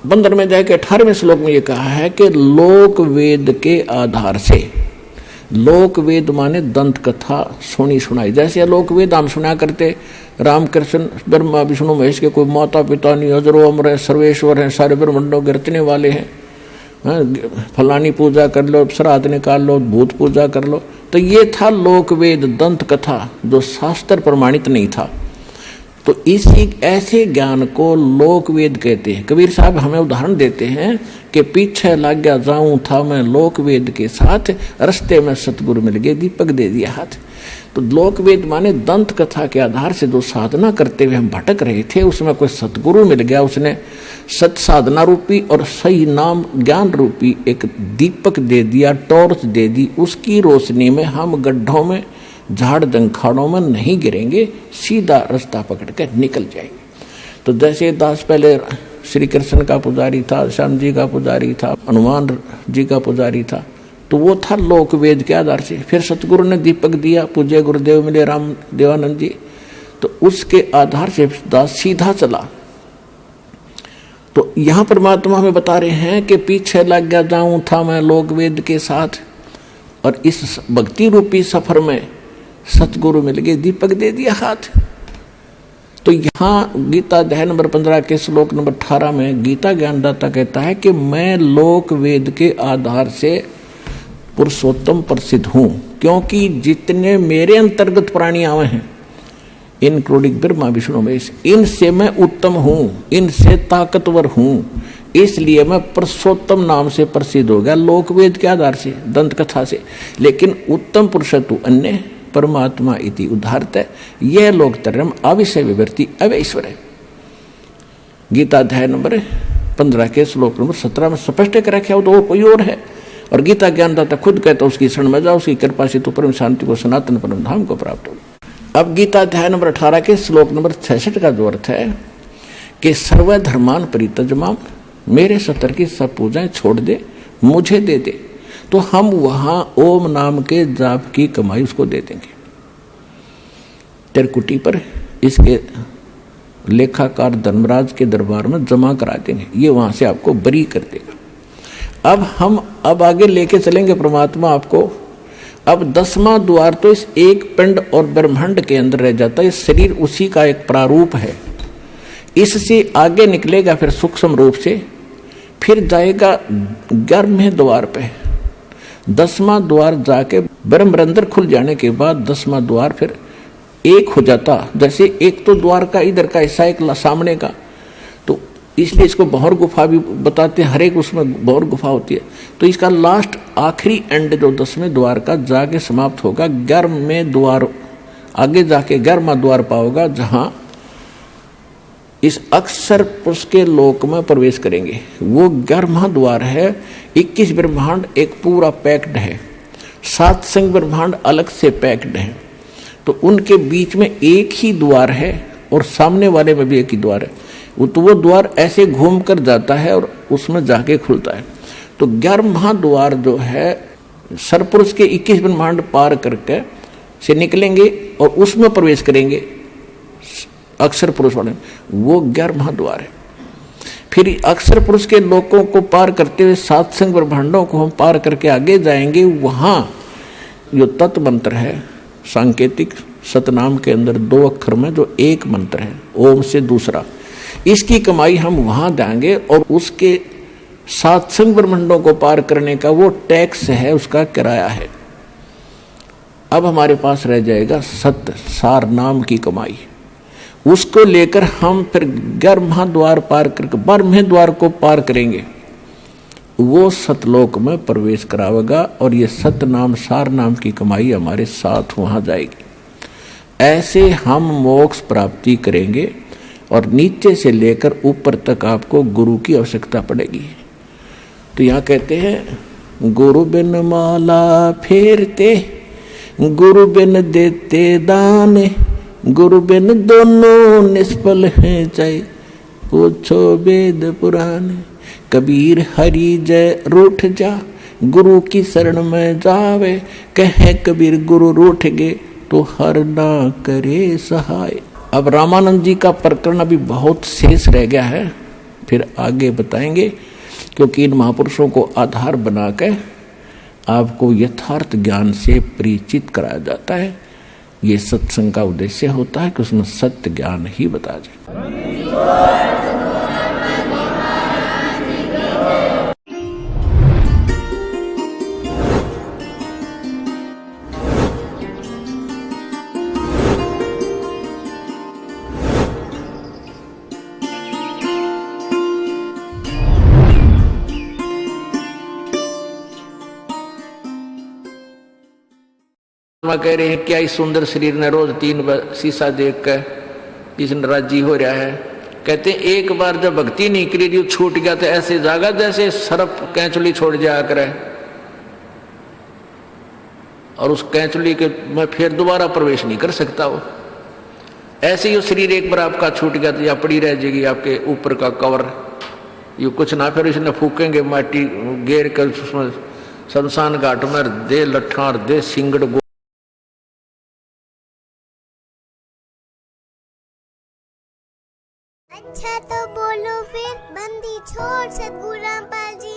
15 में जाके 18वें श्लोक में ये कहा है कि लोक वेद के आधार से, लोक वेद माने दंत कथा सुनी सुनाई, जैसे लोक वेद हम सुना करते राम कृष्ण ब्रह्मा विष्णु महेश के कोई माता पिता नहीं, अजरो अमर है, सर्वेश्वर हैं, सारे ब्रह्मांडों के रचने वाले हैं, फलानी पूजा कर लो, श्राद्ध निकाल लो, भूत पूजा कर लो। तो ये था लोक वेद दंत कथा जो शास्त्र प्रमाणित नहीं था। तो इसी ऐसे ज्ञान को लोक वेद कहते हैं। कबीर साहब हमें उदाहरण देते हैं कि पीछे लग गया जाऊं था मैं लोक वेद के साथ, रास्ते में सतगुरु मिल गए, दीपक दे दिया हाथ। तो लोक वेद माने दंत कथा के आधार से जो साधना करते हुए हम भटक रहे थे, उसमें कोई सतगुरु मिल गया, उसने सत साधना रूपी और सही नाम ज्ञान रूपी एक दीपक दे दिया, टॉर्च दे दी। उसकी रोशनी में हम गड्ढों में झाड़ जंखाड़ों में नहीं गिरेंगे, सीधा रास्ता पकड़ कर निकल जाएंगे। तो जैसे दास पहले श्री कृष्ण का पुजारी था, श्याम जी का पुजारी था, हनुमान जी का पुजारी था, तो वो था लोक वेद के आधार से। फिर सतगुरु ने दीपक दिया, पूज्य गुरुदेव मिले राम देवानंद जी, तो उसके आधार से दास सीधा चला। तो यहां परमात्मा हमें बता रहे हैं कि पीछे लग गया जाऊं था मैं लोक वेद के साथ, और इस भक्ति रूपी सफर में सतगुरु मिल गए, दीपक दे दिया हाथ। तो यहाँ गीता अध्याय नंबर 15 के श्लोक नंबर 18 में गीता ज्ञानदाता कहता है कि मैं लोक वेद के आधार से पुरुषोत्तम प्रसिद्ध हूं, क्योंकि जितने मेरे अंतर्गत प्राणी आवे हैं, इंक्लूडिंग ब्रह्मा विष्णु महेश, इनसे मैं उत्तम हूं, इनसे ताकतवर हूं, इसलिए मैं पुरुषोत्तम नाम से प्रसिद्ध हो गया लोक वेद के आधार से, दंत कथा से। लेकिन उत्तम पुरुषत्व अन्य परमात्मा इति उदाहरत है, यह लोकतरम अविषय विवर्ती अवैश्वर है। गीता अध्याय नंबर 15 के श्लोक नंबर 17 में स्पष्ट कर रखा हो, तो वो कोई और है। और गीता ज्ञानदाता खुद कहता है उसकी शरण में जाओ, उसकी कृपा से तो परम शांति को, सनातन परम धाम को प्राप्त हो। अब गीता अध्याय नंबर 18 के श्लोक नंबर 66 का जो अर्थ है कि सर्वधर्मान परित्यज्य, मेरे सतर की सब पूजाएं छोड़ दे, मुझे दे दे, तो हम वहां ओम नाम के जाप की कमाई उसको दे देंगे। त्रिकुटी पर इसके लेखाकार धर्मराज के दरबार में जमा करा देंगे, ये वहां से आपको बरी कर देगा। अब आगे लेके चलेंगे परमात्मा आपको। अब 10वां द्वार तो इस एक पिंड और ब्रह्मांड के अंदर रह जाता है, शरीर उसी का एक प्रारूप है। इससे आगे निकलेगा फिर सूक्ष्म रूप से, फिर जाएगा 11वें द्वार पे। 10वां द्वार जाके ब्रह्मरंध्र खुल जाने के बाद 10वां द्वार फिर एक हो जाता। जैसे एक तो द्वार का इधर का हिस्सा, एक सामने का, तो इसलिए इसको भौर गुफा भी बताते हैं, हर एक उसमें भौर गुफा होती है। तो इसका लास्ट आखिरी एंड जो 10वें द्वार का जाके समाप्त होगा 11वें द्वार, आगे जाके 11वां द्वार पाओगा, जहां इस अक्षर पुरुष के लोक में प्रवेश करेंगे। वो 11वां द्वार है। 21 ब्रह्मांड एक पूरा पैक्ड है, 7 संग ब्रह्मांड अलग से पैक्ड है, तो उनके बीच में एक ही द्वार है और सामने वाले में भी एक ही द्वार है। तो वो द्वार ऐसे घूम कर जाता है और उसमें जाके खुलता है। तो 11वां द्वार जो है सरपुरुष के 21 ब्रह्मांड पार करके से निकलेंगे और उसमें प्रवेश करेंगे अक्षर पुरुष वाले, वो 11वां द्वार है। फिर अक्षर पुरुष के लोकों को पार करते हुए 7 संग ब्रह्मांडों को हम पार करके आगे जाएंगे। वहां जो तत्व मंत्र है सांकेतिक सतनाम के अंदर 2 अक्षर में जो एक मंत्र है ओम से दूसरा, इसकी कमाई हम वहां देंगे और उसके 7 संग ब्रह्मांडों को पार करने का वो टैक्स है, उसका किराया है। अब हमारे पास रह जाएगा सत्य सार नाम की कमाई, उसको लेकर हम फिर 11वां द्वार पार करके 12वें द्वार को पार करेंगे, वो सतलोक में प्रवेश करावेगा और ये सत्य नाम सार नाम की कमाई हमारे साथ वहां जाएगी। ऐसे हम मोक्ष प्राप्ति करेंगे और नीचे से लेकर ऊपर तक आपको गुरु की आवश्यकता पड़ेगी। तो यहाँ कहते हैं गुरु बिन माला फेरते, गुरु बिन देते दान, गुरु बिन दोनों निष्फल हैं, चाहे पूछो वेद पुराण। कबीर हरि जय रूठ जा, गुरु की शरण में जावे, कहे कबीर गुरु रूठ गे तो हर ना करे सहाय। अब रामानंद जी का प्रकरण अभी बहुत शेष रह गया है, फिर आगे बताएंगे, क्योंकि इन महापुरुषों को आधार बनाकर आपको यथार्थ ज्ञान से परिचित कराया जाता है। ये सत्संग का उद्देश्य होता है कि उसमें सत्य ज्ञान ही बताया जाए। कह रहे हैं क्या इस सुंदर शरीर ने रोज 3 शीशा देख कर इसने राजी हो रहा है। कहते हैं एक बार जब भक्ति नहीं करी थी छूट गया तो ऐसे जागा जैसे सर्प कैंचुली छोड़ जाया करे और उस कैंचुली के में फिर दोबारा प्रवेश नहीं कर सकता वो। ऐसे ही शरीर एक बार आपका छूट गया तो या पड़ी रह जाएगी आपके ऊपर का कवर, ये कुछ ना फिर इसने फूकेंगे माटी घेर कर उसमें शमशान घाट में दे लट्ठा और दे सिंगड़। अच्छा तो बोलो फिर बंदी छोड़ सतगुरु रामपाल जी